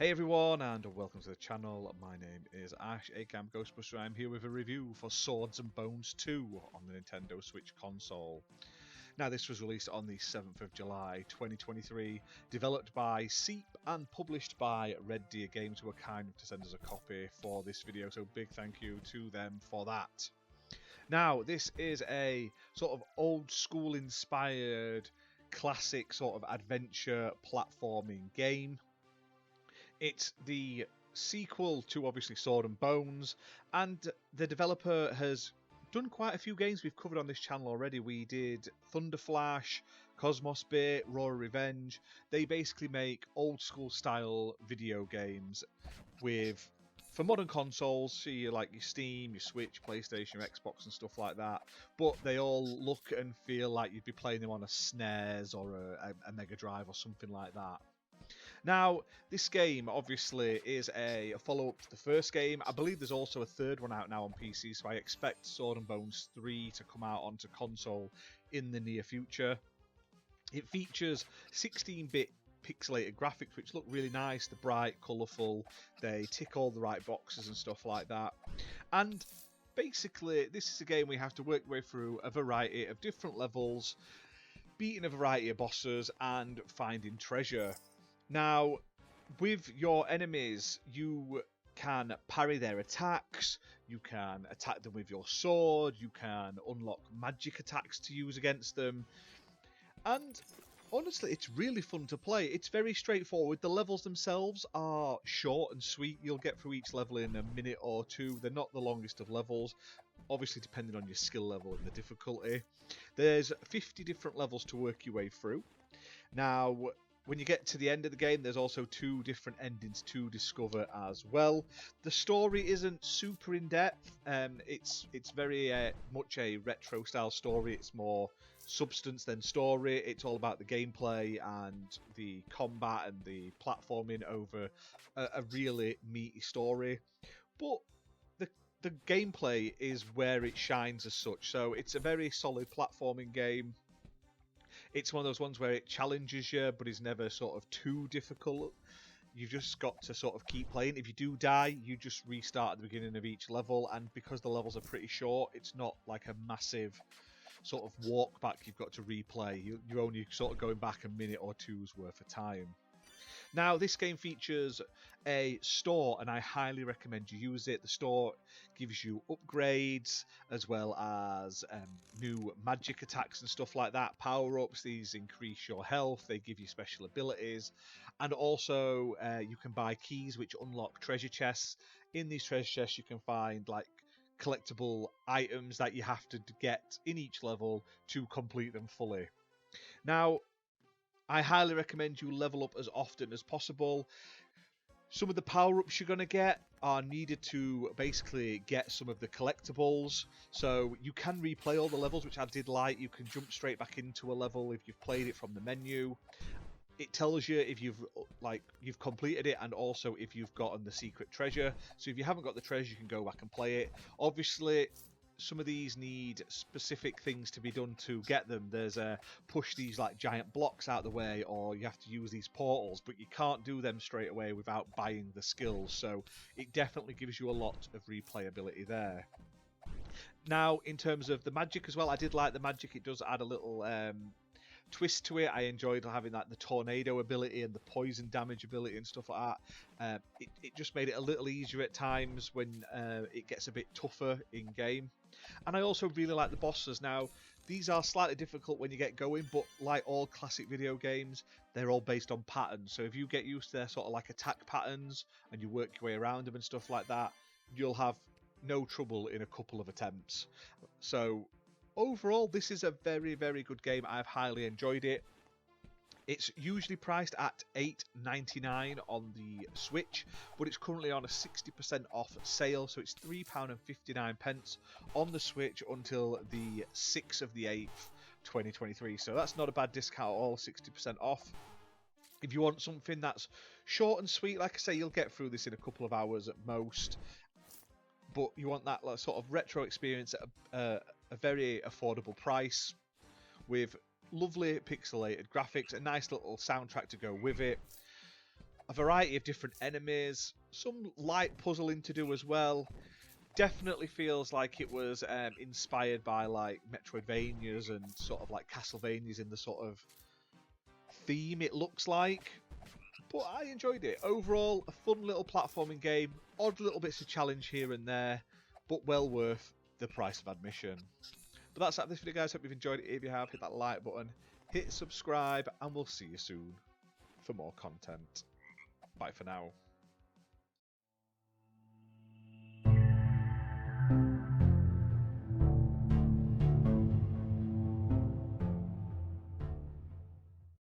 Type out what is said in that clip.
Hey everyone, and welcome to the channel. My name is Ash, aka Ghostbuster. I'm here with a review for Swords and Bones 2 on the Nintendo Switch console. Now, this was released on the 7th of July 2023, developed by Seep and published by RedDeer.Games, who were kind enough to send us a copy for this video, so big thank you to them for that. Now, this is a sort of old school inspired, classic sort of adventure platforming game. It's the sequel to obviously Sword and Bones, and the developer has done quite a few games we've covered on this channel already. We did Thunder Flash, Cosmos Bit, Roar Revenge. They basically make old school style video games for modern consoles, so you like your Steam, your Switch, PlayStation, your Xbox and stuff like that, but they all look and feel like you'd be playing them on a SNES or a Mega Drive or something like that. Now, this game obviously is a follow-up to the first game. I believe there's also a third one out now on PC, so I expect Sword and Bones 3 to come out onto console in the near future. It features 16-bit pixelated graphics, which look really nice. They're bright, colourful, they tick all the right boxes and stuff like that. And basically, this is a game we have to work our way through a variety of different levels, beating a variety of bosses and finding treasure. Now, with your enemies, you can parry their attacks, you can attack them with your sword, you can unlock magic attacks to use against them, and honestly, it's really fun to play. It's very straightforward. The levels themselves are short and sweet. You'll get through each level in a minute or two. They're not the longest of levels, obviously depending on your skill level and the difficulty. There's 50 different levels to work your way through. Now, when you get to the end of the game, there's also 2 different endings to discover as well. The story isn't super in-depth. It's very much a retro-style story. It's more substance than story. It's all about the gameplay and the combat and the platforming over a really meaty story. But the gameplay is where it shines as such. So it's a very solid platforming game. It's one of those ones where it challenges you, but is never sort of too difficult. You've just got to sort of keep playing. If you do die, you just restart at the beginning of each level, and because the levels are pretty short, it's not like a massive sort of walk back you've got to replay. You're only sort of going back a minute or two's worth of time. Now, this game features a store, and I highly recommend you use it. The store gives you upgrades, as well as new magic attacks and stuff like that. Power-ups, these increase your health, they give you special abilities, and also you can buy keys which unlock treasure chests. In these treasure chests, you can find like collectible items that you have to get in each level to complete them fully. Now, I highly recommend you level up as often as possible. Some of the power-ups you're going to get are needed to basically get some of the collectibles. So you can replay all the levels, which I did like. You can jump straight back into a level if you've played it from the menu. It tells you if you've completed it, and also if you've gotten the secret treasure. So if you haven't got the treasure, you can go back and play it. Obviously, some of these need specific things to be done to get them. There's push these like giant blocks out of the way, or you have to use these portals, but you can't do them straight away without buying the skills. So it definitely gives you a lot of replayability there. Now, in terms of the magic as well, I did like the magic. It does add a little twist to it. I enjoyed having like the tornado ability and the poison damage ability and stuff like that. It just made it a little easier at times when it gets a bit tougher in game. And I also really like the bosses. Now, these are slightly difficult when you get going, but like all classic video games, they're all based on patterns. So if you get used to their sort of like attack patterns and you work your way around them and stuff like that, you'll have no trouble in a couple of attempts. So overall, this is a very, very good game. I've highly enjoyed it. It's usually priced at $8.99 on the Switch, but it's currently on a 60% off sale, so it's £3.59 on the Switch until the 6th of the 8th, 2023. So that's not a bad discount at all, 60% off. If you want something that's short and sweet, like I say, you'll get through this in a couple of hours at most. But you want that sort of retro experience at a very affordable price, with lovely pixelated graphics, a nice little soundtrack to go with it. a variety of different enemies, some light puzzling to do as well. Definitely feels like it was inspired by like Metroidvanias and sort of like Castlevanias in the sort of theme it looks like. But I enjoyed it. Overall, a fun little platforming game, odd little bits of challenge here and there, but well worth the price of admission. But that's it for this video, guys. Hope you've enjoyed it. If you have, hit that like button, hit subscribe, and we'll see you soon for more content. Bye for now.